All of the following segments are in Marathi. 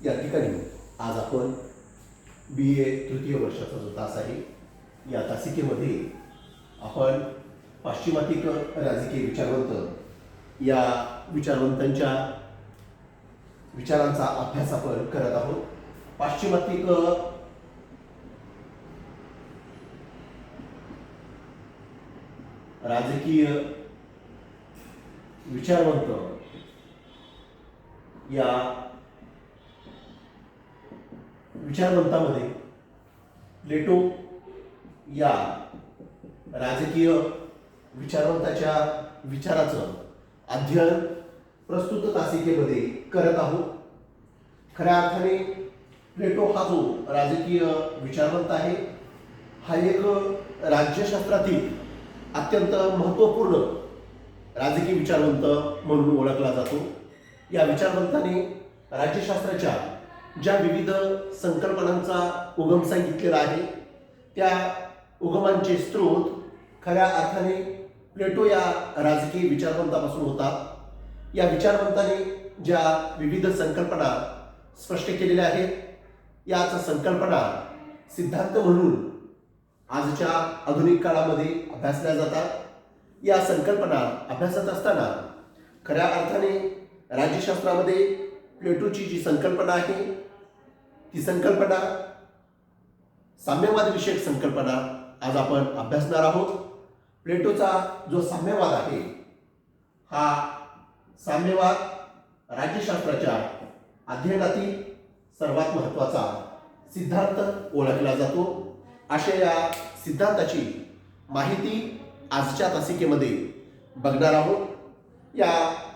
या ठिकाणी आज आपण BA तृतीय वर्षाचा जो तास आहे या तासिकेमध्ये आपण पाश्चिमात्य राजकीय विचारवंत या विचारवंतांच्या विचारांचा अभ्यास आपण करत आहोत. पाश्चिमात्य राजकीय विचारवंत या विचारवंतामध्ये प्लेटो या राजकीय विचारवंताच्या विचाराचं अध्ययन प्रस्तुत तासिकेमध्ये करत आहोत. खऱ्या अर्थाने प्लेटो हा जो राजकीय विचारवंत आहे हा एक राज्यशास्त्रातील अत्यंत महत्त्वपूर्ण राजकीय विचारवंत म्हणून ओळखला जातो. या विचारवंताने राज्यशास्त्राच्या ज्या विविध संकल्पनांचा उगम सांगितलेला आहे त्या उगमांचे स्रोत खऱ्या अर्थाने प्लेटो या राजकीय विचारवंतापासून होतात. या विचारवंताने ज्या विविध संकल्पना स्पष्ट केलेल्या आहेत याच संकल्पना सिद्धांत म्हणून आजच्या आधुनिक काळामध्ये अभ्यासल्या जातात. या संकल्पना अभ्यासत असताना खऱ्या अर्थाने राज्यशास्त्रामध्ये प्लेटोची जी संकल्पना आहे ती संकल्पना साम्यवाद विषयक संकल्पना आज आपण अभ्यासणार आहोत. प्लेटोचा जो साम्यवाद आहे हा साम्यवाद राज्यशास्त्राच्या अध्ययनातील सर्वात महत्त्वाचा सिद्धांत ओळखला जातो. अशा या सिद्धांताची माहिती आजच्या तासिकेमध्ये बघणार आहोत. या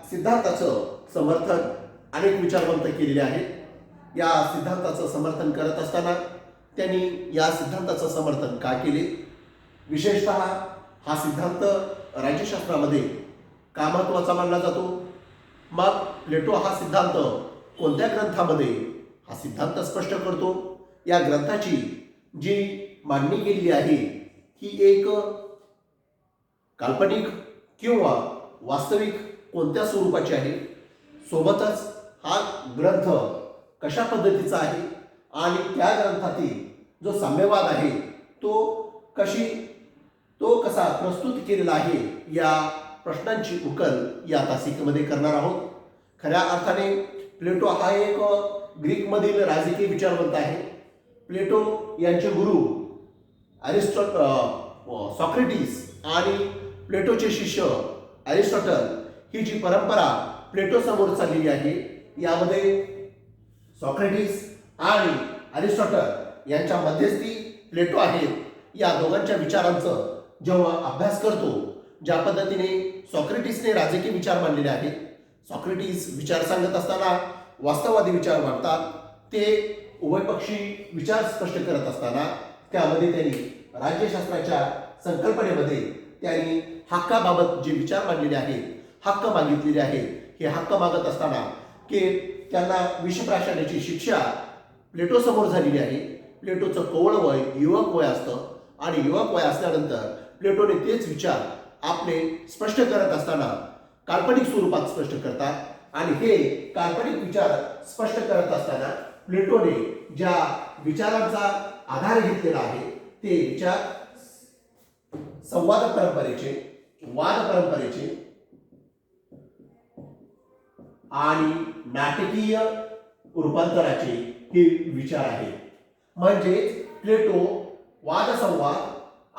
सिद्धांताचं समर्थन अनेक विचारवंत केलेले आहेत. या सिद्धांताचं समर्थन करत असताना त्यांनी या सिद्धांताचं समर्थन का केले, विशेषतः हा सिद्धांत राज्यशास्त्रामध्ये का महत्त्वाचा मानला जातो, मग प्लेटो हा सिद्धांत कोणत्या ग्रंथामध्ये हा सिद्धांत स्पष्ट करतो, या ग्रंथाची जी मांडणी केलेली आहे ही एक काल्पनिक किंवा वास्तविक कोणत्या स्वरूपाची आहे, सोबतच हा ग्रंथ कशा पद्धतीचा आहे आणि त्या ग्रंथातील जो साम्यवाद आहे तो कसा प्रस्तुत केलेला आहे या प्रश्नांची उकल या तासिकेमध्ये करणार आहोत. खऱ्या अर्थाने प्लेटो हा एक ग्रीकमधील राजकीय विचारवंत आहे. प्लेटो यांचे गुरु सॉक्रेटिस आणि प्लेटोचे शिष्य अरिस्टॉटल ही जी परंपरा प्लेटो समोर चाललेली आहे यामध्ये सॉक्रेटिस आणि अरिस्टॉटल यांच्या मध्यस्थी प्लेटो आहेत. या दोघांच्या विचारांचं जेव्हा अभ्यास करतो, ज्या पद्धतीने सॉक्रेटिसने राजकीय विचार मांडलेले आहेत, सॉक्रेटिस विचार सांगत असताना वास्तववादी विचार मांडतात, ते उभयपक्षी विचार स्पष्ट करत असताना त्यामध्ये त्यांनी राज्यशास्त्राच्या संकल्पनेमध्ये त्यांनी हक्काबाबत जे विचार मांडलेले आहेत, हक्क मागितलेले आहेत, हे हक्क मागत असताना की त्यांना विषप्राशनाची शिक्षा प्लेटो समोर झालेली आहे. प्लेटोचं कोवळ वय युवक वय असतं आणि युवक वय असल्यानंतर प्लेटोने तेच विचार आपले स्पष्ट करत असताना काल्पनिक स्वरूपात स्पष्ट करतात आणि हे काल्पनिक विचार स्पष्ट करत असताना प्लेटोने ज्या विचारांचा आधार घेतलेला आहे ते विचार संवाद परंपरेचे, वाद परंपरेचे आणि नाटकीय रूपांतराचे हे विचार आहेत. म्हणजे प्लेटो वादसंवाद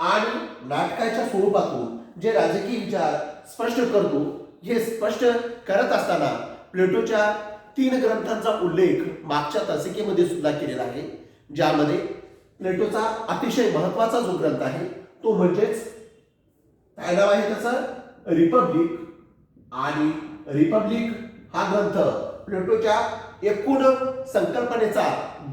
आणि नाटकाच्या स्वरूपातून जे राजकीय विचार स्पष्ट करतो, हे स्पष्ट करत असताना प्लेटोच्या 3 ग्रंथांचा उल्लेख मागच्या तासिकेमध्ये सुद्धा केलेला आहे. ज्यामध्ये प्लेटोचा अतिशय महत्त्वाचा जो ग्रंथ आहे तो म्हणजेच काय नाव आहे त्याचं, रिपब्लिक. आणि रिपब्लिक हा ग्रंथ प्लेटोच्या एकूण संकल्पनेचा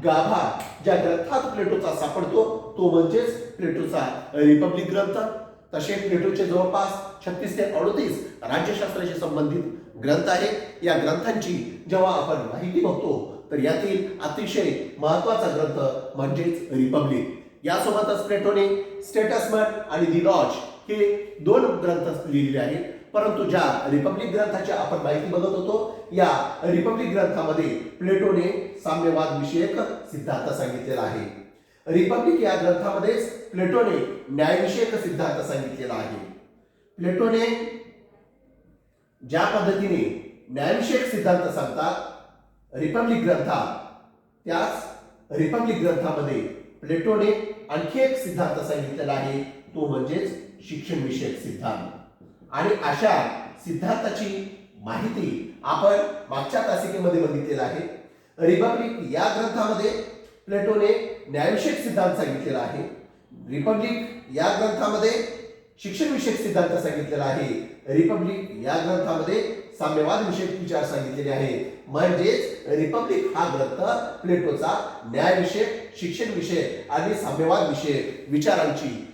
गाभा ज्या ग्रंथात प्लेटोचा सापडतो तो म्हणजेच प्लेटोचा रिपब्लिक ग्रंथ. तसे प्लेटोचे जवळपास 36 ते 38 राज्यशास्त्राशी संबंधित ग्रंथ आहेत. या ग्रंथांची जेव्हा आपण माहिती बघतो तर यातील अतिशय महत्त्वाचा ग्रंथ म्हणजेच रिपब्लिक. यासोबतच प्लेटोने स्टेटसमन आणि दी लॉज हे 2 ग्रंथ लिहिलेले आहेत. परंतु ज्या रिपब्लिक ग्रंथाची आपण माहिती बघत होतो, या रिपब्लिक ग्रंथामध्ये प्लेटोने साम्यवाद विषयक सिद्धांत सांगितलेला आहे. रिपब्लिक या ग्रंथामध्येच प्लेटोने न्यायविषयक सिद्धांत सांगितलेला आहे. प्लेटोने ज्या पद्धतीने न्यायविषयक सिद्धांत सांगतात रिपब्लिक ग्रंथात, त्याच रिपब्लिक ग्रंथामध्ये प्लेटोने आणखी एक सिद्धांत सांगितलेला आहे, तो म्हणजेच शिक्षण विषयक सिद्धांत. आणि अशा सिद्धांताची माहिती आपण मागच्या तासिकेमध्ये बघितलेला आहे. रिपब्लिक या ग्रंथामध्ये प्लेटोने न्यायविषयक सिद्धांत सांगितलेला आहे. रिपब्लिक या ग्रंथामध्ये शिक्षण विषयक सिद्धांत सांगितलेला आहे. रिपब्लिक या ग्रंथामध्ये साम्यवाद विषयक विचार सांगितलेले आहे. म्हणजेच रिपब्लिक हा ग्रंथ प्लेटोचा न्यायविषयक, शिक्षण विषयक आणि साम्यवाद विषयक विचारांची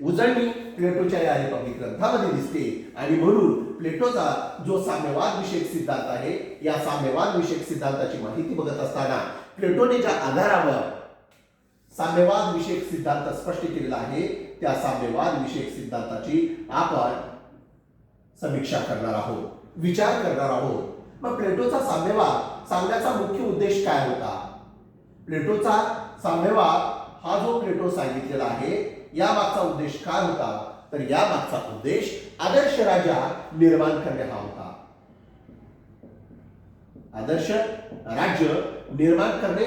उजळणी प्लेटोच्या या रिपब्लिक ग्रंथामध्ये दिसते. आणि म्हणून प्लेटोचा जो साम्यवाद विषयक सिद्धांत आहे, या साम्यवाद विषयक सिद्धांताची माहिती बघत असताना प्लेटोने ज्या आधारावर साम्यवाद विषयक सिद्धांत स्पष्ट केलेला आहे, त्या साम्यवाद विषयक सिद्धांताची आपण समीक्षा करणार आहोत, विचार करणार आहोत. मग प्लेटोचा साम्यवाद सांगण्याचा मुख्य उद्देश काय होता? प्लेटोचा साम्यवाद हा जो प्लेटो सांगितलेला आहे, या मागचा उद्देश काय होता? तर या मागचा उद्देश आदर्श राजा निर्माण करणे हा होता. आदर्श राज्य निर्माण करणे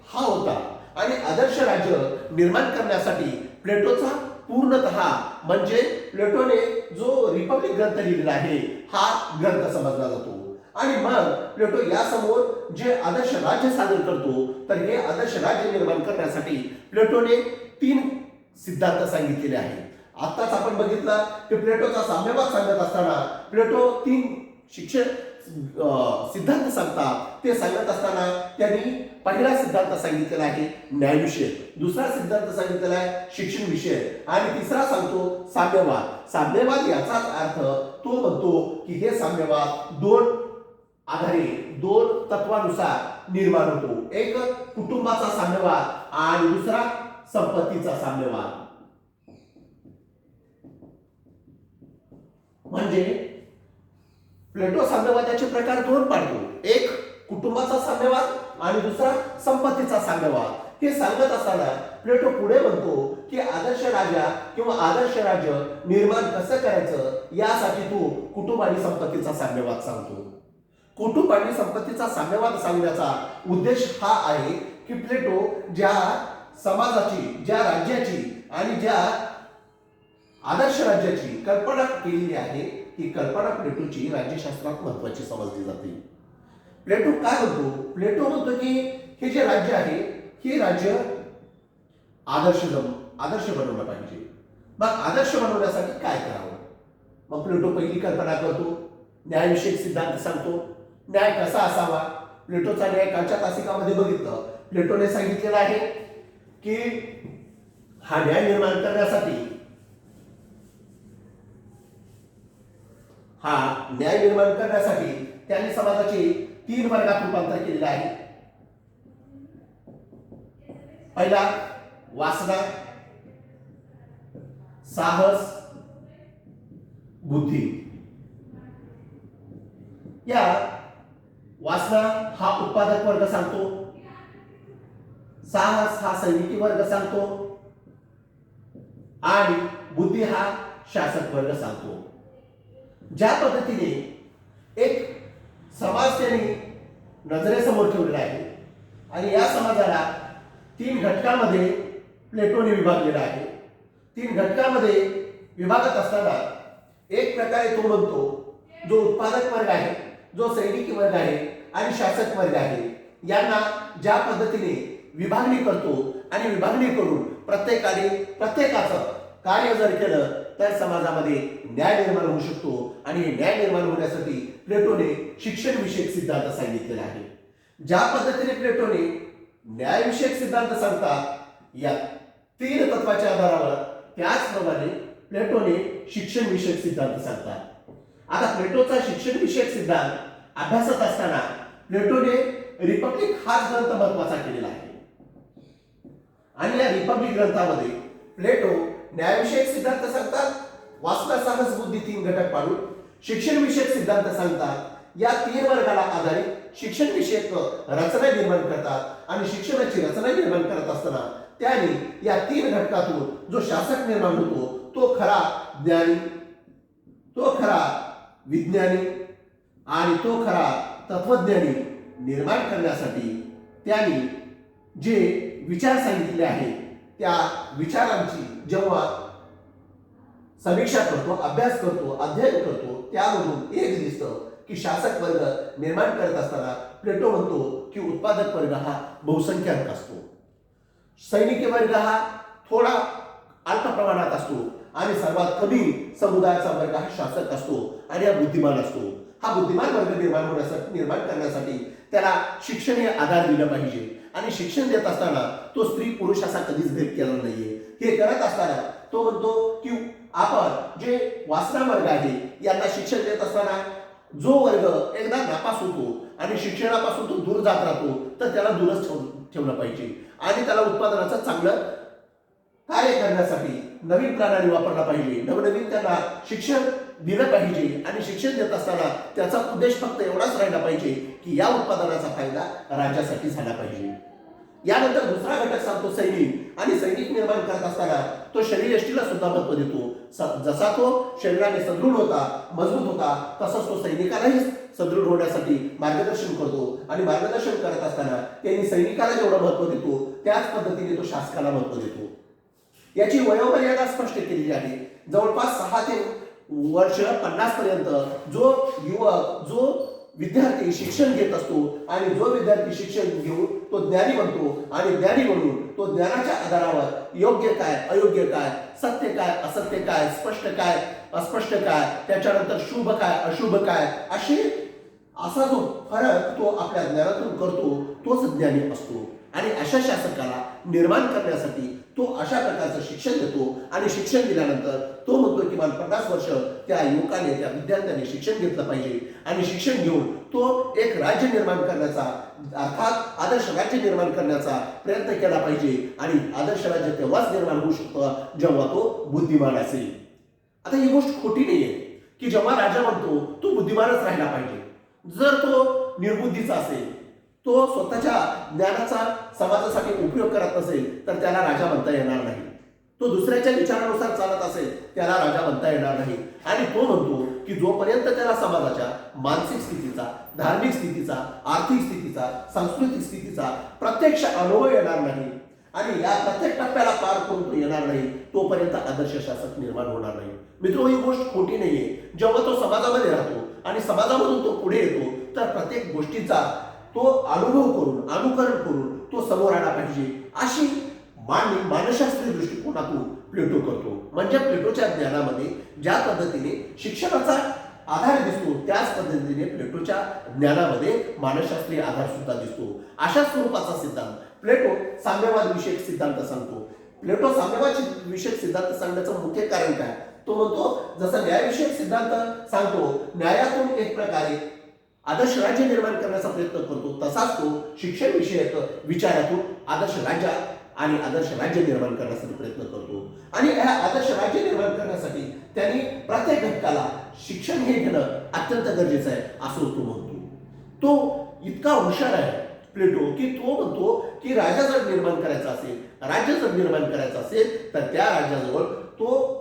हा होता. आणि आदर्श राज्य निर्माण करण्यासाठी प्लेटोचा पूर्णतः म्हणजे प्लेटोने जो रिपब्लिक ग्रंथ लिहिलेला आहे, हा ग्रंथ समजला जातो. आणि मग प्लेटो या समोर जे आदर्श राज्य सादर करतो, तर हे आदर्श राज्य निर्माण करण्यासाठी प्लेटोने 3 सिद्धांत सांगितलेले आहेत. आताच आपण बघितलं की प्लेटोचा साम्यवाद सांगत असताना प्लेटो 3 शिक्षण सिद्धांत सांगतात. ते सांगत असताना त्यांनी पहिला सिद्धांत सांगितलेला आहे न्यायविषय, दुसरा सिद्धांत सांगितलेला आहे शिक्षण विषय, आणि तिसरा सांगतो साम्यवाद. साम्यवाद याचाच अर्थ तो म्हणतो की हे साम्यवाद 2 आधारे, 2 तत्वानुसार निर्माण होतो. एक कुटुंबाचा साम्यवाद आणि दुसरा संपत्तीचा साम्यवाद. म्हणजे प्लेटो साम्यवादाचे प्रकार 2 पाडतो. एक कुटुंबाचा साम्यवाद आणि दुसरा संपत्तीचा साम्यवाद. हे सांगत असताना प्लेटो पुढे म्हणतो की आदर्श राजा किंवा आदर्श राज्य निर्माण कसं करायचं, यासाठी तो कुटुंब आणि संपत्तीचा साम्यवाद सांगतो. कुटुंब आणि संपत्तीचा साम्यवाद सांगण्याचा उद्देश हा आहे की प्लेटो ज्या समाजाची, ज्या राज्याची आणि ज्या आदर्श राज्याची कल्पना केलेली आहे, ही कल्पना प्लेटोची राज्यशास्त्रात महत्वाची समजली जाते. प्लेटो काय म्हणतो? प्लेटो म्हणतो की हे जे राज्य आहे, हे राज्य आदर्श बनवलं पाहिजे. मग आदर्श बनवण्यासाठी काय करावं? मग प्लेटो पहिली कल्पना करतो, न्यायविषयक सिद्धांत सांगतो. न्याय कसा असावा? प्लेटोचा न्याय कालच्या तासिकामध्ये बघितलं. प्लेटोने सांगितलेलं आहे की हा न्याय निर्माण करण्यासाठी, त्यांनी समाजाचे 3 वर्गात रूपांतर केलेलं आहे. पहिला वासना, साहस, बुद्धी. या वासना हा उत्पादक वर्ग सांगतो, साहस हा सैनिकी वर्ग सांगतो आणि बुद्धी हा शासक वर्ग सांगतो. ज्या पद्धतीने एक समाज त्यांनी नजरेसमोर ठेवलेला आहे आणि या समाजाला 3 घटकांमध्ये प्लेटोने विभागलेला आहे. 3 घटकांमध्ये विभागत असताना एक प्रकारे तो म्हणतो जो उत्पादक वर्ग आहे, जो सैनिकी वर्ग आहे आणि शासक वर्ग आहे, यांना ज्या पद्धतीने विभागणी करतो आणि विभागणी करून प्रत्येकाचं कार्य जर केलं तर समाजामध्ये न्याय निर्माण होऊ शकतो. आणि न्याय निर्माण होण्यासाठी प्लेटोने शिक्षण विषयक सिद्धांत सांगितलेला आहे. ज्या पद्धतीने प्लेटोने न्यायविषयक सिद्धांत सांगतात या 3 तत्वाच्या आधारावर, त्याचप्रमाणे प्लेटोने शिक्षण विषयक सिद्धांत सांगतात. आता प्लेटोचा शिक्षण विषयक सिद्धांत अभ्यासत असताना प्लेटोने रिपब्लिक हाच ग्रंथ महत्वाचा केलेला आहे. आणि या रिपब्लिक ग्रंथामध्ये प्लेटो न्यायविषयक सिद्धांत सांगतात, वासना, साहस, बुद्धी 3 घटक पाडून. शिक्षण विषयक सिद्धांत सांगतात. या 3 वर्गाला आधारित शिक्षण विषयक रचना निर्माण करतात आणि शिक्षणाची रचना निर्माण करत असताना त्याने या 3 घटकातून जो शासक निर्माण होतो तो खरा ज्ञानी, तो खरा विज्ञानी आणि तो खरा तत्वज्ञानी निर्माण करण्यासाठी त्यांनी जे विचार सांगितले आहेत त्या विचारांची जेव्हा समीक्षा करतो, अभ्यास करतो, अध्ययन करतो, त्यामधून एक दिसतं की शासक वर्ग निर्माण करत असताना प्लेटो म्हणतो की उत्पादक वर्ग हा बहुसंख्याक असतो, सैनिकी वर्ग हा थोडा अल्प प्रमाणात असतो आणि सर्वात कमी समुदायाचा वर्ग हा शासक असतो आणि हा बुद्धिमान असतो. हा बुद्धिमान वर्ग निर्माण करण्यासाठी त्याला शिक्षण हे आधार दिलं पाहिजे आणि शिक्षण देत असताना तो स्त्री पुरुष असा कधीच भेद केला नाहीये. हे करत असताना तो म्हणतो की आपण जे वासना वर्ग आहे यांना शिक्षण देत असताना जो वर्ग एकदा नापास होतो आणि शिक्षणापासून तो दूर जात राहतो तर त्याला दूरच ठेवलं पाहिजे आणि त्याला उत्पादनाचं चांगलं कार्य करण्यासाठी नवीन प्रणाली वापरला पाहिजे, नवनवीन त्यांना शिक्षण दिलं पाहिजे आणि शिक्षण देत असताना त्याचा उद्देश फक्त एवढाच राहिला पाहिजे की या उत्पादनाचा फायदा राज्यासाठी झाला पाहिजे. यानंतर दुसरा घटक सांगतो सैनिक, आणि सैनिक निर्माण करत असताना तो शरीरयष्टीला सुद्धा महत्व देतो. जसा तो शरीराने सदृढ होता, मजबूत होता, तसंच तो सैनिकालाही सदृढ होण्यासाठी मार्गदर्शन करतो आणि मार्गदर्शन करत असताना त्यांनी सैनिकाला जेवढं महत्व देतो त्याच पद्धतीने तो शासकाला महत्व देतो. याची वयोमर्यादा स्पष्ट केलेली आहे. जवळपास 6 ते वर्ष 50 पर्यंत जो युवक, जो विद्यार्थी शिक्षण घेत असतो आणि जो विद्यार्थी शिक्षण घेऊन तो ज्ञानी बनतो आणि ज्ञानी बनून तो ज्ञानाच्या आधारावर योग्य काय, अयोग्य काय, सत्य काय, असत्य काय, स्पष्ट काय, अस्पष्ट काय, त्याच्यानंतर शुभ काय, अशुभ काय, असा जो फरक तो आपल्या ज्ञानातून करतो तोच ज्ञानी असतो. आणि अशा शासकाला निर्माण करण्यासाठी तो अशा प्रकारचं शिक्षण देतो आणि शिक्षण दिल्यानंतर तो म्हणतो किमान 50 वर्ष त्या युवकाने, त्या विद्यार्थ्याने शिक्षण घेतलं पाहिजे आणि शिक्षण घेऊन तो एक राज्य निर्माण करण्याचा, अर्थात आदर्श राज्य निर्माण करण्याचा प्रयत्न केला पाहिजे आणि आदर्श राज्य तेव्हाच निर्माण होऊ शकतं जेव्हा तो बुद्धिमान असेल. आता ही गोष्ट खोटी नाहीये की जेव्हा राजा म्हणतो तो बुद्धिमानच राहिला पाहिजे. जर तो निर्बुद्धीचा असेल, तो स्वतःच्या ज्ञानाचा समाजासाठी उपयोग करत नसेल तर त्याला राजा बनता येणार नाही. तो दुसऱ्याच्या विचारानुसार चालत असेल त्याला राजा बनता येणार नाही. आणि तो म्हणतो की जोपर्यंत त्याला समाजाच्या मानसिक स्थितीचा, धार्मिक स्थितीचा, आर्थिक स्थितीचा, सांस्कृतिक स्थितीचा प्रत्यक्ष अनुभव येणार नाही आणि या प्रत्येक टप्प्याला पार करून तो येणार नाही तोपर्यंत आदर्श शासक निर्माण होणार नाही. मित्र, ही गोष्ट खोटी नाहीये. जेव्हा तो समाजामध्ये राहतो आणि समाजामधून तो पुढे येतो तर प्रत्येक गोष्टीचा तो अनुभव करून, अनुकरण करून तो समोर आला पाहिजे अशी मांडणी मानसशास्त्रीय दृष्टिकोनातून प्लेटो करतो. म्हणजे प्लेटोच्या ज्ञानामध्ये ज्या पद्धतीने शिक्षणाचा आधार दिसतो त्याच पद्धतीने प्लेटोच्या ज्ञानामध्ये मानसशास्त्रीय आधार सुद्धा दिसतो. अशा स्वरूपाचा सिद्धांत प्लेटो साम्यवाद विषयक सिद्धांत सांगतो. प्लेटो साम्यवाद विषयक सिद्धांत सांगण्याचं मुख्य कारण काय? तो म्हणतो जसं न्यायविषयक सिद्धांत सांगतो, न्यायातून एक प्रकारे आदर्श राज्य निर्माण करण्याचा प्रयत्न करतो, तसाच तो शिक्षण विषयक विचारातून आदर्श राज्य आणि आदर्श राज्य निर्माण करण्यासाठी प्रयत्न करतो. आणि या आदर्श राज्य निर्माण करण्यासाठी त्यांनी प्रत्येक घटकाला शिक्षण हे घेणं अत्यंत गरजेचं आहे असं तो म्हणतो. तो इतका हुशार आहे प्लेटो की तो म्हणतो की राजा जर निर्माण करायचा असेल, राज्य जर निर्माण करायचं असेल तर त्या राज्याजवळ तो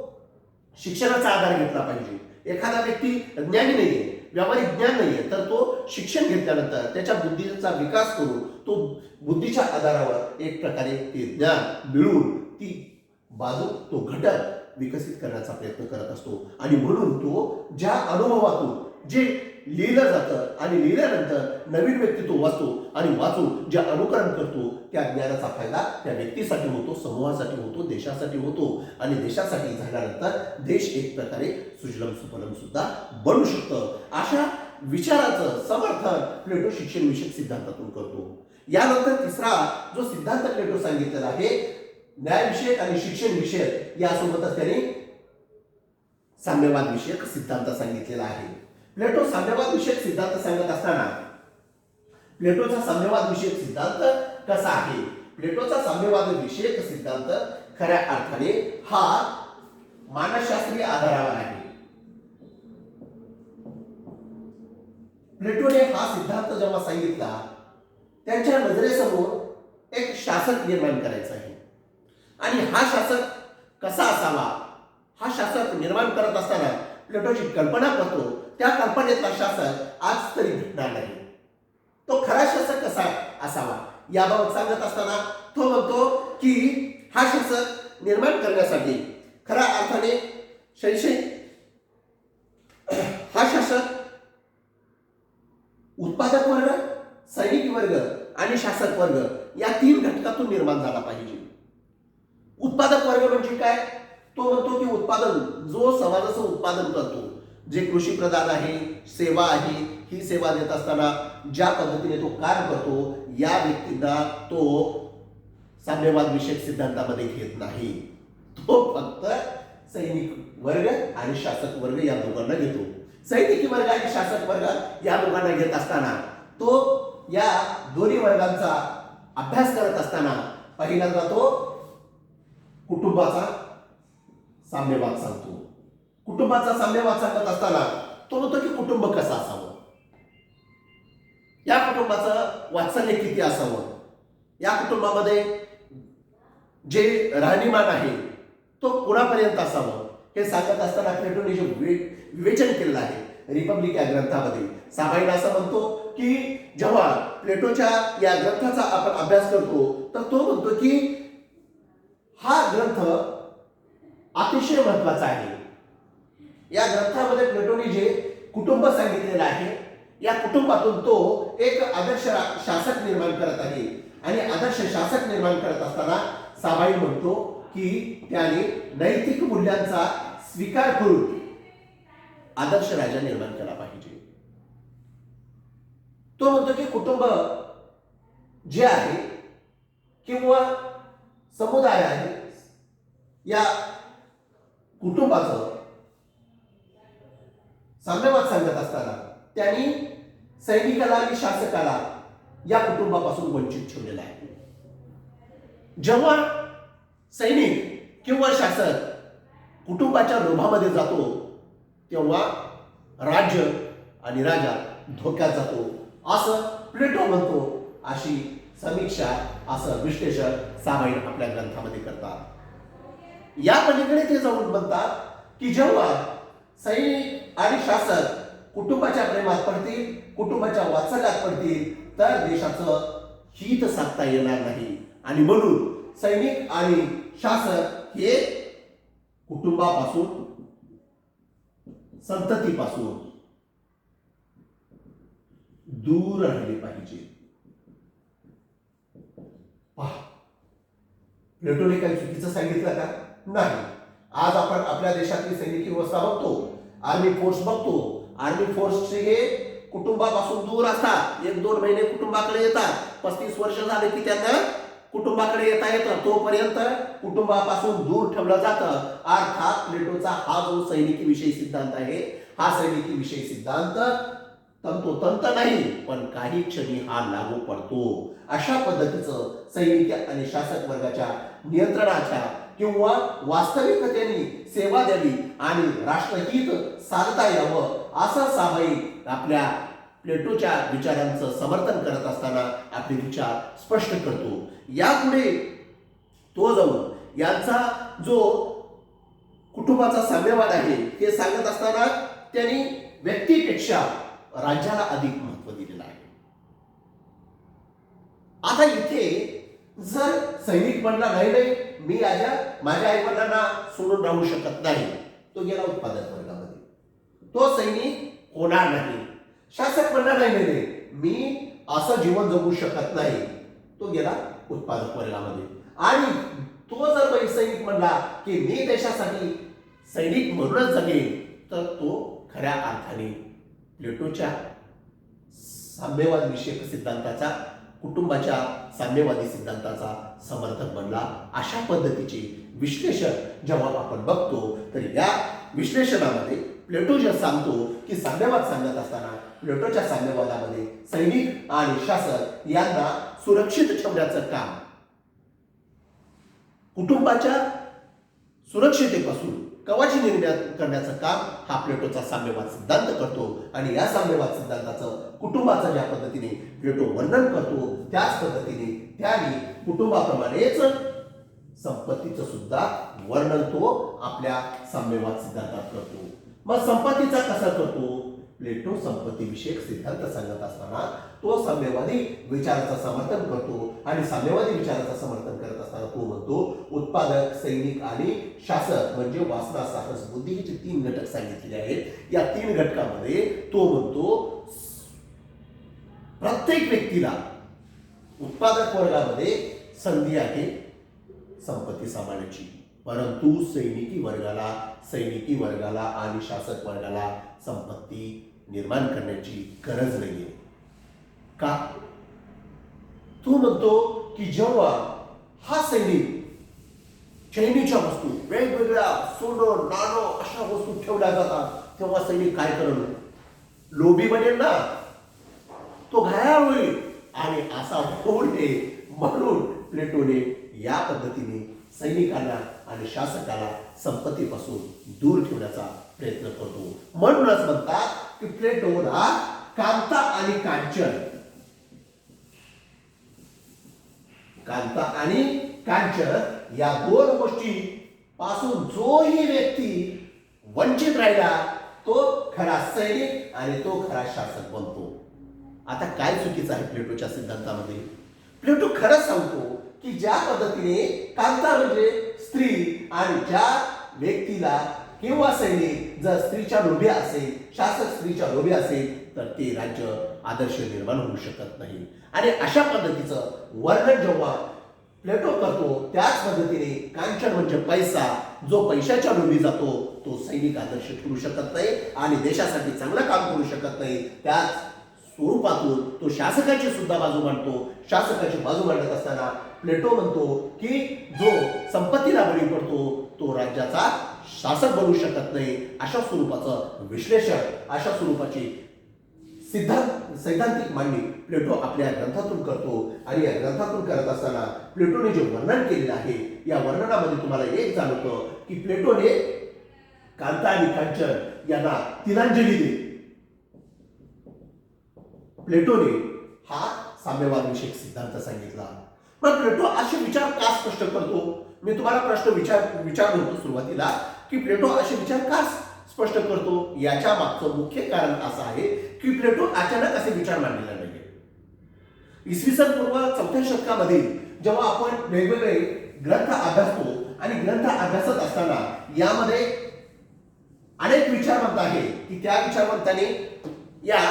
शिक्षणाचा आधार घेतला पाहिजे. एखादा व्यक्ती ज्ञानी नाहीये, व्यावहारिक ज्ञान नाहीये, तर तो शिक्षण घेतल्यानंतर त्याच्या बुद्धीचा विकास करून तो बुद्धीच्या आधारावर एक प्रकारे ते ज्ञान मिळवून ती बाजू, तो घटक विकसित करण्याचा प्रयत्न करत असतो. आणि म्हणून तो ज्या अनुभवातून जे लिहिलं जातं आणि लिहिल्यानंतर नवीन व्यक्ती तो वाचतो आणि वाचून जे अनुकरण करतो त्या ज्ञानाचा फायदा त्या व्यक्तीसाठी होतो, समूहासाठी होतो, देशासाठी होतो आणि देशासाठी झाल्यानंतर देश एक प्रकारे सुजलम सुफलम सुद्धा बनू शकतं. अशा विचाराचं समर्थन प्लेटो शिक्षण विषयक सिद्धांतातून करतो. यानंतर तिसरा जो सिद्धांत प्लेटो सांगितलेला आहे न्यायविषयक आणि शिक्षण विषयक, यासोबतच त्यांनी साम्यवाद विषयक सिद्धांत सांगितलेला आहे. प्लेटो साम्यवाद विषयक सिद्धांत सांगत असताना प्लेटोचा साम्यवाद विषयक सिद्धांत कसा आहे? प्लेटोचा साम्यवाद विषयक सिद्धांत खऱ्या अर्थाने हा मानसशास्त्रीय आधारावर आहे. प्लेटोने हा सिद्धांत जेव्हा सांगितला, त्यांच्या नजरेसमोर एक शासक निर्माण करायचा आहे आणि हा शासक कसा असावा, हा शासक निर्माण करत असताना प्लेटोची कल्पना करतो. त्या कल्पनेतला शासक आज तरी भेटणार नाही. तो खरा शासक कसा असावा याबाबत सांगत असताना तो म्हणतो की हा शासक निर्माण करण्यासाठी खऱ्या अर्थाने हा शासक उत्पादक वर्ग, सैनिक वर्ग आणि शासक वर्ग या 3 घटकातून निर्माण झाला पाहिजे. उत्पादक वर्ग म्हणजे काय? तो म्हणतो की उत्पादन, जो समाजाचं उत्पादन करतो, जे कृषी प्रधान आहे, सेवा आहे, ही सेवा देत असताना ज्या पद्धतीने तो कार्य करतो, या व्यक्तींना तो साम्यवाद विषयक सिद्धांतामध्ये घेत नाही. तो फक्त सैनिक वर्ग आणि शासक वर्ग या दोघांना घेतो. सैनिकी वर्ग आणि शासक वर्ग या दोघांना घेत असताना तो या दोन्ही वर्गांचा अभ्यास करत असताना पहिल्यांदा तो कुटुंबाचा साम्यवाद सांगतो. कुटुंबाचा साम्यवाद सांगत असताना तो म्हणतो की कुटुंब कसं असावं, या कुटुंबाचं वात्सल्य किती असावं, या कुटुंबामध्ये जे राहणीमान आहे तो कुणापर्यंत असावं हे सांगत असताना प्लेटोने जे विवेचन केलेलं आहे रिपब्लिक या ग्रंथामध्ये. साबाईन असं म्हणतो की जेव्हा प्लेटोच्या या ग्रंथाचा आपण अभ्यास करतो तर तो म्हणतो की हा ग्रंथ अतिशय महत्वाचा आहे. या ग्रंथामध्ये प्लेटोने जे कुटुंब सांगितलेलं आहे, या कुटुंबातून तो एक आदर्श शासक निर्माण करत आहे आणि आदर्श शासक निर्माण करत असताना साबाईन म्हणतो की त्याने नैतिक मूल्यांचा स्वीकार करून आदर्श राजा निर्माण केला पाहिजे. तो म्हणतो की कुटुंब जे आहे किंवा समुदाय आहे, या कुटुंबाचं साम्यवाद सांगत असताना त्यांनी सैनिकाला आणि शासकाला या कुटुंबापासून वंचित ठेवलेलं आहे. जेव्हा सैनिक किंवा शासक कुटुंबाच्या लोभामध्ये जातो तेव्हा राज्य आणि राजा धोक्यात जातो असं प्लेटो म्हणतो. अशी समीक्षा, असं विश्लेषण साबाईन आपल्या ग्रंथामध्ये करतात. या पलीकडे ते जाऊन म्हणतात की जेव्हा सैनिक आणि शासक कुटुंबाच्या प्रेमात पडतील, कुटुंबाच्या वात्सल्यात पडतील, तर देशाचं हित साधता येणार नाही आणि म्हणून सैनिक आणि शासक हे कुटुंबापासून, संततीपासून दूर राहिले पाहिजे. प्लेटोने काही चुकीचं सांगितलं का? नाही. आज आपण आपल्या देशातली सैनिकी व्यवस्था बघतो, आर्मी फोर्स बघतो. आर्मी फोर्सचे हे कुटुंबापासून दूर असतात. 1-2 महिने कुटुंबाकडे येतात. 35 वर्ष झाले की त्यांना कुटुंबाकडे येता येतं. तोपर्यंत कुटुंबापासून दूर ठेवलं जातं. अर्थात प्लेटोचा हा जो सैनिकी विषयी सिद्धांत आहे, हा सैनिकी विषयी सिद्धांत तंतोतंत नाही, पण काही क्षणी हा लागू पडतो. अशा पद्धतीचं सैनिक आणि शासक वर्गाच्या नियंत्रणाच्या किंवा वास्तविकतेने सेवा द्यावी आणि राष्ट्रहित साधता यावं असं साबाईन आपल्या प्लेटोच्या विचारांचं समर्थन करत असताना आपले विचार स्पष्ट करतो. यापुढे तो जाऊन यांचा जो कुटुंबाचा साम्यवाद आहे हे सांगत असताना त्यांनी व्यक्तीपेक्षा राज्याला अधिक महत्व दिलेलं आहे. आता इथे जर सैनिक म्हणला नाही, मी माझ्या आई वडिलांना सोडून राहू शकत नाही, तो गेला उत्पादक वर्गामध्ये, तो सैनिक होणार नाही. शासक म्हणला नाही, मी असं जीवन जगू शकत नाही, तो गेला उत्पादक वर्गामध्ये. आणि तो जर सैनिक म्हणला की मी देशासाठी सैनिक म्हणूनच जगेन, तर तो खऱ्या अर्थाने प्लेटोच्या साम्यवाद विषयक सिद्धांताचा, कुटुंबाच्या साम्यवादी सिद्धांताचा समर्थक बनला. अशा पद्धतीचे विश्लेषण जेव्हा आपण बघतो तर या विश्लेषणामध्ये प्लेटो जे सांगतो की साम्यवाद सांगत असताना प्लेटोच्या साम्यवादामध्ये सैनिक आणि शासक यांना सुरक्षित ठेवण्याचं काम, कुटुंबाच्या सुरक्षितेपासून कवच निर्माण करण्याचं काम हा प्लेटोचा साम्यवाद सिद्धांत करतो. आणि या साम्यवाद सिद्धांताचं कुटुंबाचं ज्या पद्धतीने प्लेटो वर्णन करतो त्याच पद्धतीने त्याने कुटुंबाप्रमाणेच संपत्तीचं सुद्धा वर्णन तो आपल्या साम्यवाद सिद्धांतात करतो. मग संपत्तीचा कसा करतो? प्लेटो संपत्तीविषयक सिद्धांत सांगत असताना तो साम्यवादी विचाराचं समर्थन करतो. आणि साम्यवादी विचाराचं समर्थन करत असताना तो म्हणतो उत्पादक, सैनिक आणि शासक म्हणजे वासना, साहस, बुद्धी हे 3 घटक सांगितलेले आहेत. या 3 घटकामध्ये तो म्हणतो प्रत्येक व्यक्तीला उत्पादक वर्गामध्ये संधी आहे संपत्ती सांभाळण्याची, परंतु सैनिकी वर्गाला आणि शासक वर्गाला संपत्ती निर्माण करण्याची गरज नाहीये. का? तो म्हणतो की जेव्हा हा सैनिक चैनीच्या वस्तू, वेगवेगळ्या सोनं, नाणं अशा वस्तू ठेवल्या जातात, तेव्हा सैनिक काय करेल? लोभी बनेल ना, तो घायाळ होईल. आणि असा होऊ नये म्हणून प्लेटोने या पद्धतीने सैनिकांना आणि शासकाला संपत्तीपासून दूर ठेवण्याचा प्रयत्न करतो. म्हणूनच म्हणतात की प्लेटोला कांता आणि कांचन या 2 गोष्टी पासून जोही व्यक्ती वंचित राहिला तो खरा सैनिक आणि तो खरा शासक बनतो. आता काय चुकीचं आहे प्लेटोच्या सिद्धांतामध्ये? प्लेटो खरंच सांगतो की ज्या पद्धतीने कांता म्हणजे स्त्री आणि ज्या व्यक्तीला किंवा सैनिक जर स्त्रीच्या लोभी असेल, शासक स्त्रीच्या लोभी असेल, तर ते राज्य आदर्श निर्माण होऊ शकत नाही. आणि अशा पद्धतीचं वर्णन जेव्हा प्लेटो करतो त्याच पद्धतीने कांचन म्हणजे पैसा, जो पैशाच्या लोभी जातो तो सैनिक आदर्श ठरू शकत नाही आणि देशासाठी चांगलं काम करू शकत नाही. त्याच स्वरूपातून तो शासकाची सुद्धा बाजू मांडतो. शासकाची बाजू मांडत असताना प्लेटो म्हणतो की जो संपत्तीला बळी पडतो तो राज्याचा शासक बनू शकत नाही. अशा स्वरूपाचं विश्लेषण, अशा स्वरूपाची सैद्धांतिक मांडणी प्लेटो आपल्या ग्रंथातून करतो. आणि या ग्रंथातून करत असताना प्लेटोने जे वर्णन केलेलं आहे या वर्णनामध्ये तुम्हाला एक जाणवतं की प्लेटोने कांता आणि कांचन यांना तिलांजली दिली. प्लेटोने हा साम्यवाद विषयक सिद्धांत सांगितला. पण प्लेटो असे विचार का स्पष्ट करतो? मी तुम्हाला प्रश्न विचारलो होतो सुरुवातीला की प्लेटो असे विचार का स्पष्ट करतो? याच्या मागचं मुख्य कारण असं आहे की प्लेटो अचानक असे विचार मांडलेले नाही. इसवी सन पूर्व 4थ्या शतकामध्ये जेव्हा आपण वेगवेगळे ग्रंथ अभ्यासतो आणि ग्रंथ अभ्यासत असताना यामध्ये अनेक विचारवंत आहे की त्या विचारवंतांनी या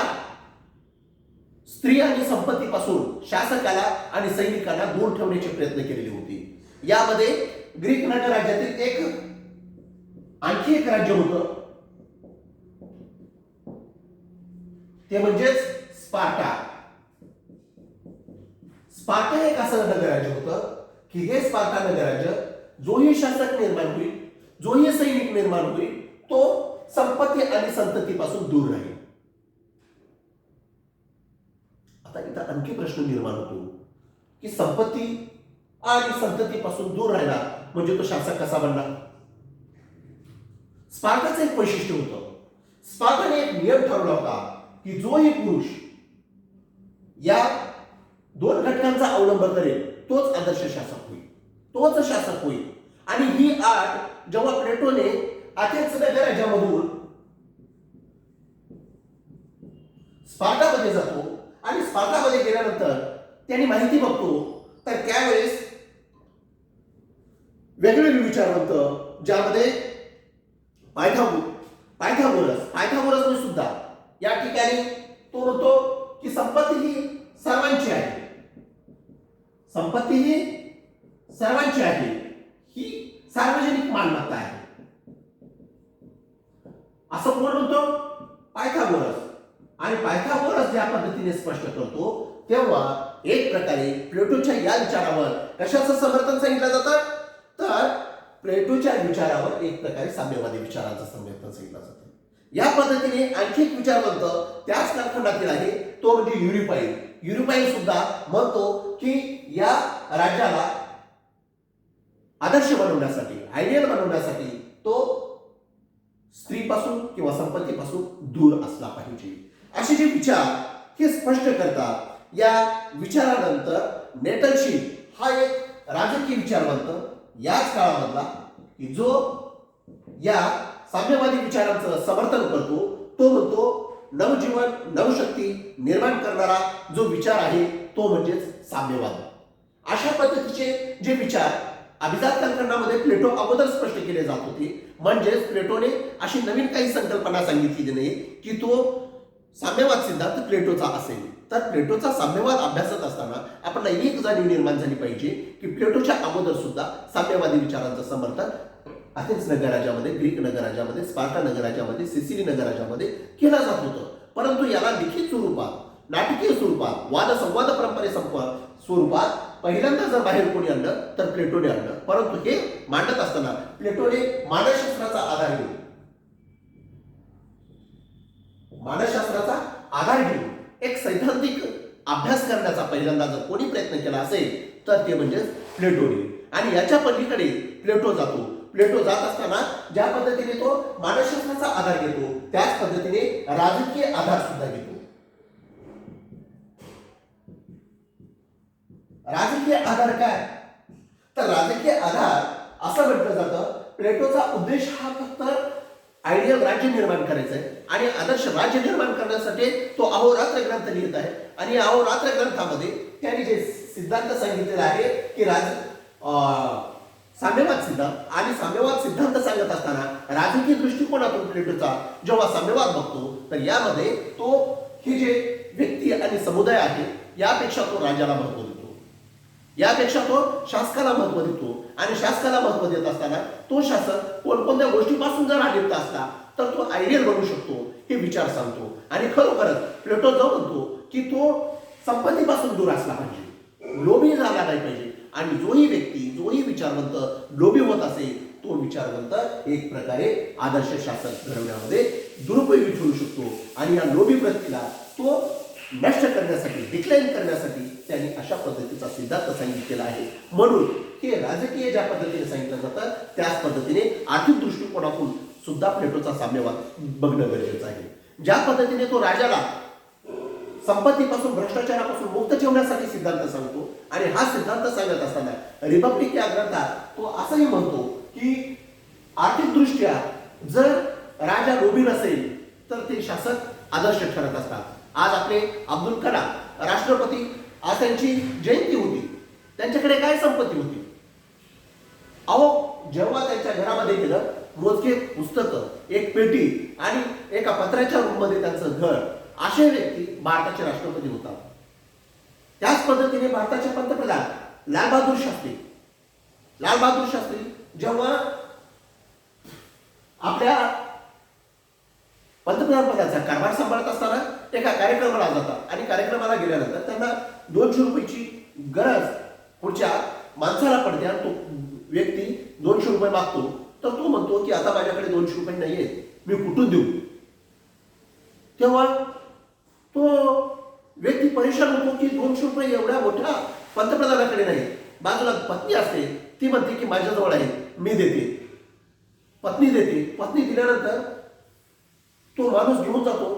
स्त्री आणि संपत्तीपासून शासकाला आणि सैनिकांना दूर ठेवण्याचे प्रयत्न केलेले होते. यामध्ये ग्रीक नगरराज्यातील आणखी एक राज्य होतं, ते म्हणजेच स्पार्टा. स्पार्टा एक असं नगरराज्य होतं की हे स्पार्टा नगरराज्य जोही शासक निर्माण होईल, जोही सैनिक निर्माण होईल, तो संपत्ती आणि संततीपासून दूर राहील. आता इथं आणखी प्रश्न निर्माण होतो की संपत्ती आणि संततीपासून दूर राहिला म्हणजे तो शासक कसा बनला? स्पार्टाचं एक वैशिष्ट्य होतं. स्पार्टाने एक नियम ठरवला होता की जोही पुरुष या 2 घटकांचा अवलंब करेल तोच आदर्श शासक होईल, तोच शासक होईल. आणि ही अट जेव्हा प्लेटोने अथेन्स नगरराज्यामधून स्पार्टामध्ये जातो आणि स्पार्टामध्ये गेल्यानंतर त्यांनी माहिती बघतो तर त्यावेळेस वेगवेगळे विचारवंत ज्यामध्ये पायथागोरसने सुद्धा या ठिकाणी तो म्हणतो की संपत्ती ही सर्वांची आहे, संपत्ती ही सर्वांची आहे, ही सार्वजनिक मालमत्ता आहे असं कोण म्हणतो? पायथागोरस. आणि पायथागोरस ज्या पद्धतीने स्पष्ट करतो तेव्हा एक प्रकारे प्लेटोच्या या विचारावर कशाचं समर्थन सांगितलं जातं? तर प्लेटोच्या विचारावर एक प्रकारे साम्यवादी विचारांचं समर्थन सांगितलं जातं. या पद्धतीने आणखी एक विचारवंत त्याच कालखंडातील आहे, तो म्हणजे युरिपाईन. युरिपाईन सुद्धा म्हणतो की या राज्याला आदर्श बनवण्यासाठी, आयडियल बनवण्यासाठी तो स्त्रीपासून किंवा संपत्तीपासून दूर असला पाहिजे. असे जे विचार हे स्पष्ट करतात. या विचारानंतर नेटलशी हा एक राजकीय विचारवंत याच काळामधला की जो या साम्यवादी विचारांचं समर्थन करतो. तो म्हणतो नवजीवन नवशक्ती निर्माण करणारा जो विचार आहे तो म्हणजेच साम्यवाद. अशा पद्धतीचे जे विचार अभिजात कल्पनामध्ये प्लेटो अगोदर स्पष्ट केले जात होते. म्हणजेच प्लेटोने अशी नवीन काही संकल्पना सांगितली नाही की तो साम्यवाद सिद्धांत प्लेटोचा असेल. तर प्लेटोचा साम्यवाद अभ्यासत असताना आपल्याला एक जाणीव निर्माण झाली पाहिजे की प्लेटोच्या अगोदर सुद्धा साम्यवादी विचारांचं समर्थन अथेन्स नगरराज्यामध्ये, ग्रीक नगरराज्यामध्ये, स्पार्टा नगरराज्यामध्ये, सिसिली नगरराज्यामध्ये केला जात होतं. परंतु याला लिखित स्वरूपात, नाटकीय स्वरूपात, वादसंवाद परंपरे स्वरूपात पहिल्यांदा जर बाहेर कोणी आणलं तर प्लेटोने आणलं. परंतु हे मांडत असताना प्लेटोने मानसशास्त्राचा आधार घेऊन एक सैद्धांतिक अभ्यास करण्याचा पहिल्यांदा जर कोणी प्रयत्न केला असेल तर ते म्हणजे प्लेटोने. आणि याच्या पलीकडे प्लेटो जातो. प्लेटो जात असताना ज्या पद्धतीने तो मानसशास्त्राचा आधार घेतो त्याच पद्धतीने राजकीय आधार सुद्धा घेतो. राजकीय आधार काय? तर राजकीय आधार असं म्हटलं जातं प्लेटोचा उद्देश हा फक्त आयडियल राज्य निर्माण करायचं आहे आणि आदर्श राज्य निर्माण करण्यासाठी तो अहोरात्र ग्रंथ लिहित आहे. आणि अहोरात्र ग्रंथामध्ये त्यांनी जे सिद्धांत सांगितलेला आहे की साम्यवाद सिद्धांत आणि साम्यवाद सिद्धांत सांगत असताना राजकीय दृष्टिकोनातून प्लेटोचा जेव्हा साम्यवाद बघतो तर यामध्ये तो हे जे व्यक्ती आणि समुदाय आहे यापेक्षा तो राजाला महत्व देतो, यापेक्षा तो शासकाला महत्व देतो. आणि शासकाला महत्व देत असताना तो शासक कोणकोणत्या गोष्टीपासून जर अलिप्त असला तर तो आयडियल बनू शकतो हे विचार सांगतो. आणि खरोखरच प्लेटो जो म्हणतो की तो संपत्तीपासून दूर असला पाहिजे, लोभी झाला नाही पाहिजे. आणि जोही व्यक्ती, जोही विचारवंत लोभी होत असेल तो विचारवंत एक प्रकारे आदर्श शासक घडवण्यामध्ये दुरुपयोगी ठरू शकतो. आणि या लोभी वृत्तीला तो नष्ट करण्यासाठी, डिक्लाइन करण्यासाठी त्यांनी अशा पद्धतीचा सिद्धांत सांगितलेला आहे. म्हणून हे राजकीय ज्या पद्धतीने सांगितलं जातं त्याच पद्धतीने आर्थिक दृष्टिकोनातून सुद्धा प्लेटोचा साम्यवाद बघणं गरजेचं आहे. ज्या पद्धतीने तो राजाला संपत्तीपासून, भ्रष्टाचारापासून मुक्त ठेवण्यासाठी सिद्धांत सांगतो आणि हा सिद्धांत सांगत असताना रिपब्लिक या ग्रंथात तो असंही म्हणतो की आर्थिक दृष्ट्या जर राजा लोभी नसेल तर ते शासक आदर्श ठरत असतात. आज आपले अब्दुल कलाम राष्ट्रपती, आज त्यांची जयंती होती, त्यांच्याकडे काय संपत्ती होती? अहो, जेव्हा त्यांच्या घरामध्ये गेलं मोजके पुस्तकं, एक पेटी आणि एका पत्र्याच्या रूममध्ये त्यांचं घर, असे व्यक्ती भारताचे राष्ट्रपती होतात. त्याच पद्धतीने भारताचे पंतप्रधान लालबहादूर शास्त्री जेव्हा आपल्या पंतप्रधान पदाचा कारभार सांभाळत असताना एका कार्यक्रमाला जातात आणि कार्यक्रमाला गेल्यानंतर त्यांना 200 रुपयाची गरज पुढच्या माणसाला पडते आणि तो व्यक्ती 200 रुपये मागतो. तर तो म्हणतो की आता माझ्याकडे 200 रुपये नाहीये, मी कुठून देऊ? तेव्हा तो व्यक्ती परेशान होतो की 200 रुपये एवढ्या मोठ्या पंतप्रधानाकडे नाही. बाजूला पत्नी असते, ती म्हणते की माझ्याजवळ आहे, मी देते. पत्नी देते. पत्नी दिल्यानंतर तो माणूस घेऊन जातो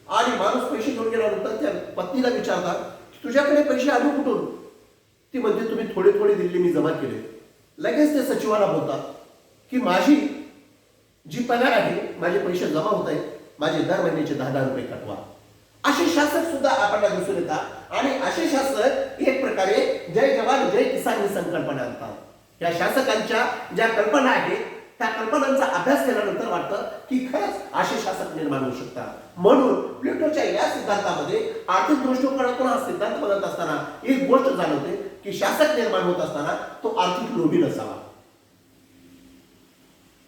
आणि माणूस पैसे घेऊन गेल्यानंतर त्या पत्नीला विचारतात तुझ्याकडे पैसे आले कुठून? ती म्हणते तुम्ही थोडे थोडे दिले, मी जमा केले. लगेच ते सचिवाला बोलतात की माझी जी पगार आहे, माझे पैसे जमा होत आहेत, माझे दर महिन्याचे 10,000 रुपये कटवा. असे शासक सुद्धा आपल्याला दिसून येतात. आणि असे शासक एक प्रकारे जय जवान जय किसान ही संकल्पना आणतात. या शासकांच्या ज्या कल्पना आहेत त्या कल्पनांचा अभ्यास केल्यानंतर वाटतं की खरंच असे शासक निर्माण होऊ शकतात. म्हणून प्लेटोच्या या सिद्धांतामध्ये आर्थिक दृष्टिकोनातून हा सिद्धांत बघत असताना एक गोष्ट जाणवते की शासक निर्माण होत असताना तो आर्थिक लोभी नसावा.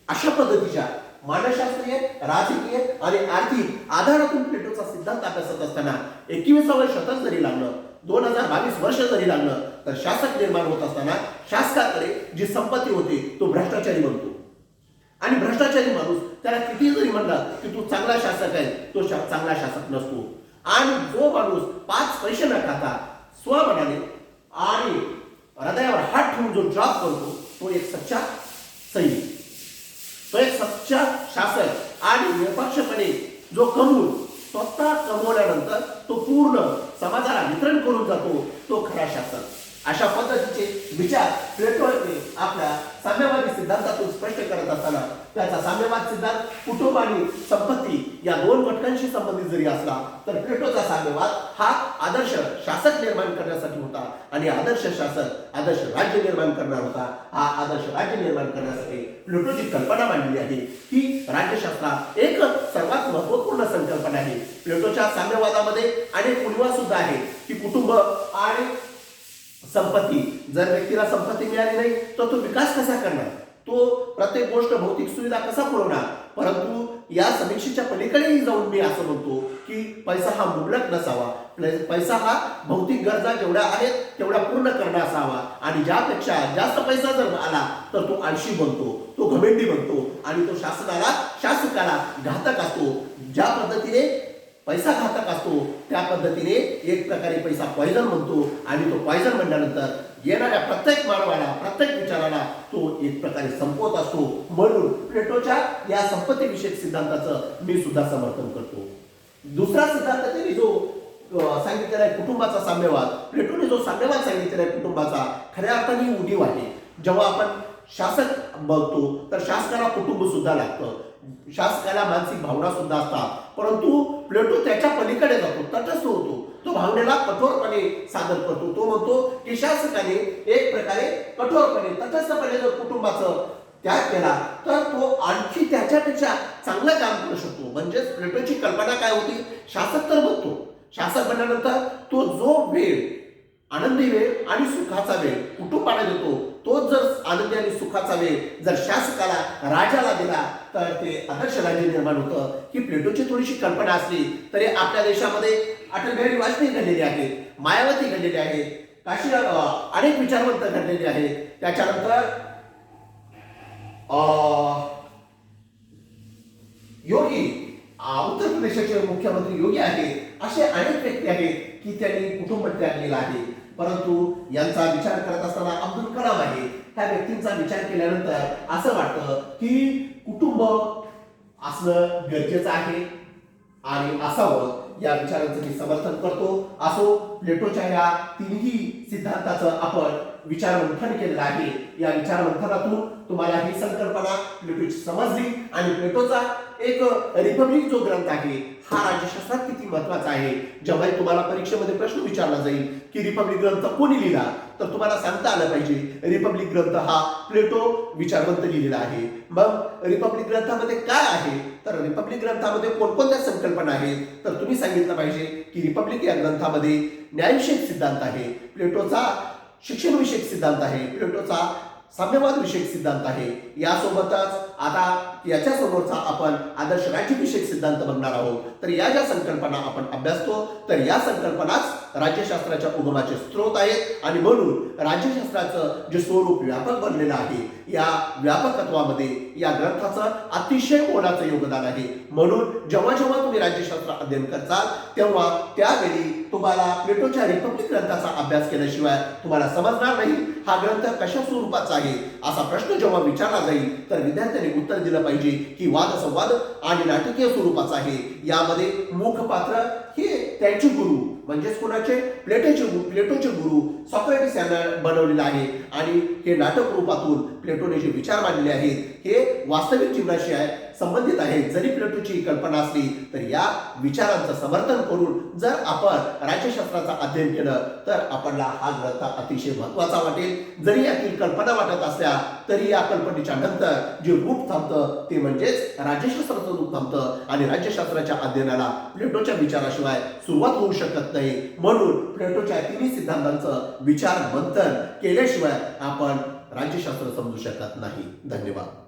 अशा पद्धतीच्या मानसशास्त्रीय, राजकीय आणि आर्थिक आधारातून प्लेटोचा सिद्धांत अभ्यासत असताना 21व्या शतक जरी लागलं, 2022 वर्ष जरी लागलं, तर शासक निर्माण होत असताना शासकाकडे जी संपत्ती होती तो भ्रष्टाचारी बनतो. आणि भ्रष्टाचारी माणूस त्याला किती जरी म्हणला की तू चांगला शासक आहे, तो चांगला शासक नसतो. आणि जो माणूस 5 पैसे न खाता स्वमनाने आणि हृदयावर हात ठेवून जो जॉब करतो तो एक सच्चा सैनिक, तो एक सच्चा शासक आणि निरपक्षपणे जो कमवून स्वतः कमवल्यानंतर तो पूर्ण समाजाला वितरण करून जातो, तो खरा शासक. अशा पद्धतीचे विचार प्लेटोने आपल्या साम्यवादी सिद्धांतातून स्पष्ट करत असताना त्याचा साम्यवाद सिद्धांत कुटुंब आणि संपत्ती या दोन घटकांशी संबंधित जरी असला तर प्लेटोचा साम्यवाद हा आदर्श शासक निर्माण करण्यासाठी होता आणि आदर्श शासक आदर्श राज्य निर्माण करणार होता. हा आदर्श राज्य निर्माण करण्यासाठी प्लेटोची कल्पना मांडली आहे की राज्यशास्त्र एक सर्वात महत्वपूर्ण संकल्पना आहे. प्लेटोच्या साम्यवादामध्ये अनेक उणिवा सुद्धा आहेत की कुटुंब आणि संपत्ती, जर व्यक्तीला संपत्ती मिळाली नाही तर तो विकास कसा करणार, तो प्रत्येक गोष्ट भौतिक सुविधा कसा पुरवणार. परंतु या समीक्षेच्या पलीकडेही जाऊन मी असं म्हणतो की पैसा हा मुबलक नसावा, पैसा हा भौतिक गरजा जेवढ्या आहेत तेवढ्या पूर्ण करणार असावा आणि ज्यापेक्षा जास्त पैसा जर आला तर तो आळशी बनतो, तो घमेंडी बनतो आणि तो शासकाला घातक असतो. ज्या पद्धतीने पैसा घातक असतो त्या पद्धतीने एक प्रकारे पैसा पॉइझन बनतो आणि तो पॉइझन म्हणल्यानंतर येणाऱ्या प्रत्येक मानवाला प्रत्येक विचाराला तो एक प्रकारे संपवत असतो. म्हणून प्लेटोच्या या संपत्ती विषयक सिद्धांताचं मी सुद्धा समर्थन करतो. दुसरा सिद्धांत त्यांनी जो सांगितलेला आहे कुटुंबाचा साम्यवाद, प्लेटोने जो साम्यवाद सांगितलेला आहे कुटुंबाचा खऱ्या अर्थाने उणीव आहे. जेव्हा आपण शासक बघतो तर शासकाला कुटुंब सुद्धा लागतं, शासकाला मानसिक भावना सुद्धा असतात. परंतु प्लेटो त्याच्या पलीकडे जातो, तटस्थ होतो, तो भावनेला कठोरपणे सादर करतो. तो म्हणतो की शासकाने एक प्रकारे कठोरपणे तटस्थपणे जर कुटुंबाचं त्याग केला तर तो आणखी त्याच्यापेक्षा चांगलं काम करू शकतो. म्हणजेच प्लेटोची कल्पना काय होती, शासक तर बनतो, शासक बनल्यानंतर तो जो वेळ आनंदी वेळ आणि सुखाचा वेळ कुटुंबाला देतो, तोच जर आनंदी आणि सुखाचा वेळ जर शासकाला राजाला दिला तर ते आदर्श राज्य निर्माण होतं. ही प्लेटोची थोडीशी कल्पना असली तरी आपल्या देशामध्ये अटल बिहारी वाजपेयी घडलेले आहेत, मायावती घडलेले आहेत, काशी अनेक विचारवंत घडलेले आहेत. त्याच्यानंतर योगी उत्तर प्रदेशाचे मुख्यमंत्री योगी आहेत. असे अनेक व्यक्ती आहेत की त्यांनी कुटुंब त्यागलेला आहे. परंतु यांचा विचार करत असताना अब्दुल कलाम आहे, ह्या व्यक्तींचा विचार केल्यानंतर असं वाटतं की कुटुंब असणं गरजेचं आहे आणि असावं. या विचारांचं मी समर्थन करतो. असो, प्लेटोच्या या तिन्ही सिद्धांताचं आपण विचार मंथन केलेलं आहे. या विचार मंथनातून तुम्हाला ही संकल्पना प्लेटोची समजली आणि प्लेटोचा एक रिपब्लिक जो ग्रंथ आहे हा राज्यशास्त्रात किती महत्वाचा आहे. जेव्हा तुम्हाला परीक्षेमध्ये प्रश्न विचारला जाईल की रिपब्लिक ग्रंथ कोणी लिहिला तर तुम्हाला सांगता आलं पाहिजे रिपब्लिक ग्रंथ हा प्लेटो विचारवंत लिहिलेला आहे. मग रिपब्लिक ग्रंथामध्ये काय आहे तर रिपब्लिक ग्रंथामध्ये कोणकोणत्या संकल्पना आहेत तर तुम्ही सांगितलं पाहिजे की रिपब्लिक या ग्रंथामध्ये न्यायविषयक सिद्धांत आहे, प्लेटोचा शिक्षण विषयक सिद्धांत आहे, प्लेटोचा साम्यवाद विषयक सिद्धांत आहे. यासोबतच आता याच्या समोरचा आपण आदर्श राज्यविषयक सिद्धांत बघणार आहोत. तर या ज्या संकल्पना आपण अभ्यासतो तर या संकल्पनाच राज्यशास्त्राच्या उगमाचे स्रोत आहेत आणि म्हणून राज्यशास्त्राचं जे स्वरूप व्यापक बनलेलं आहे या व्यापकत्वामध्ये या ग्रंथाचं अतिशय मोलाचं योगदान आहे. म्हणून जेव्हा जेव्हा तुम्ही राज्यशास्त्र अध्ययन करताल तेव्हा त्यावेळी तुम्हाला प्लेटोच्या रिपब्लिक ग्रंथाचा अभ्यास केल्याशिवाय तुम्हाला समजणार नाही हा ग्रंथ कशा स्वरूपाचा आहे. असा प्रश्न जेव्हा विचारला जाईल तर विद्यार्थ्यांनी उत्तर दिलं पाहिजे की वादसंवाद आणि नाटकीय स्वरूपाचा आहे. यामध्ये मुखपात्र हे त्यांचे गुरु म्हणजेच कोणाचे प्लेटोचे गुरु सॉक्रेटिस यांना बनवलेलं आहे आणि हे नाटक रूपातून प्लेटोने जे विचार मांडले आहेत हे वास्तविक जीवनाशी संबंधित आहेत. जरी प्लेटोची कल्पना असली तर या विचारांचं समर्थन करून जर आपण राज्यशास्त्राचं अध्ययन केलं तर आपल्याला हा ग्रंथ अतिशय महत्वाचा वाटेल. जरी यातील कल्पना वाटत असल्या तरी या कल्पनेच्या नंतर जे रूप थांबतं ते म्हणजेच राज्यशास्त्राचं रूप थांबतं आणि राज्यशास्त्राच्या अध्ययनाला प्लेटोच्या विचाराशिवाय सुरुवात होऊ शकत नाही. म्हणून प्लेटोच्या तिन्ही सिद्धांतांचं विचार मंथन केल्याशिवाय आपण राज्यशास्त्र समजू शकत नाही. धन्यवाद.